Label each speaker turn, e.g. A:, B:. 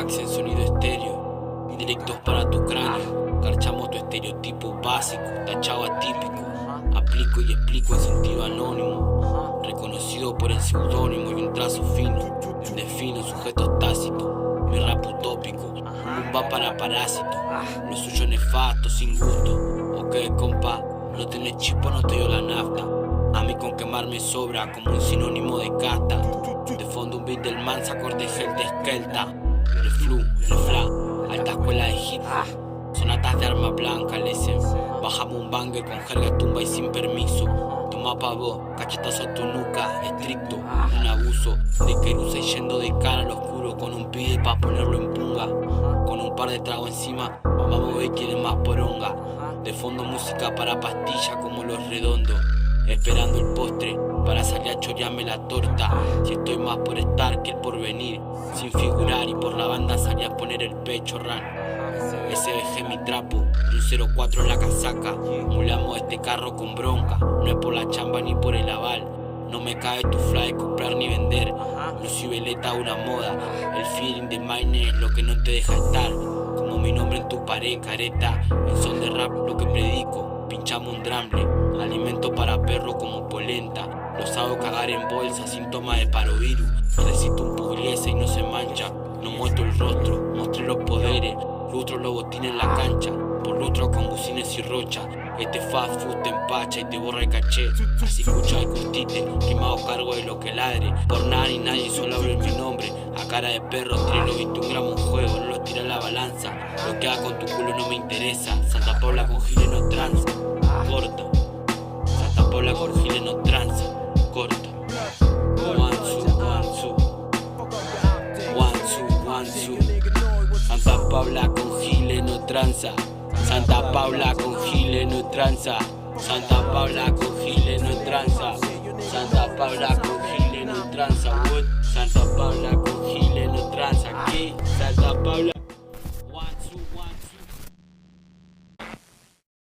A: Max en sonido estéreo, directos para tu cráneo. Garchamos tu estereotipo básico, tachado atípico. Aplico y explico en sentido anónimo, reconocido por el seudónimo y un trazo fino. Defino sujetos tácitos, mi rap utópico, un va para parásito. Lo suyo nefasto, sin gusto. Ok, compa, no tenés chispa, no te dio la nafta. A mí con quemar me sobra como un sinónimo de casta. De fondo un beat del mansa, corte gel de esquelta. El flu, el fla, alta escuela de hip hop. Sonatas de arma blanca, lesen. Bajamos un banger con jerga tumba y sin permiso. Toma pa' vos, cachetazo a tu nuca, estricto. Un abuso de querusa y yendo de cara al oscuro. Con un pide pa' ponerlo en punga. Con un par de tragos encima, vamos a ver quién es más poronga. De fondo música para pastilla como los redondos. Esperando el postre para salir a chorearme la torta. Si estoy más por estar que el por venir. Sin figurar y por la banda salí a poner el pecho ran. SBG mi trapo y un 04 en la casaca. Mulamos este carro con bronca. No es por la chamba ni por el aval. No me cae tu fly de comprar ni vender. Luz y veleta una moda. El feeling de mine es lo que no te deja estar. Como mi nombre en tu pared, careta. En son de rap lo que predico. Pinchamos un dramble. Alimento para perro como polenta. Los hago cagar en bolsa, síntoma de parovirus. Necesito un pugliese y no se mancha. No muestro el rostro, mostré los poderes. Lustro los botines en la cancha. Por lustro con bucines y rocha. Este fast food te empacha y te borra el caché. Así escucha el custite, que me hago cargo de lo que ladre. Por nada ni nadie solo abre mi nombre. A cara de perro, tiré los 21 gramos un juego, no los tira a la balanza. Lo que haga con tu culo no me interesa. Santa Paula con giles no tranza, corta. Santa Paula con giles no tranza, corta. One, two. Santa Paula con giles no tranza. Santa Paula con giles no tranza. Santa Paula con giles no tranza. Santa Paula con giles no tranza. Santa Paula con giles no tranza. Aquí, Santa Paula.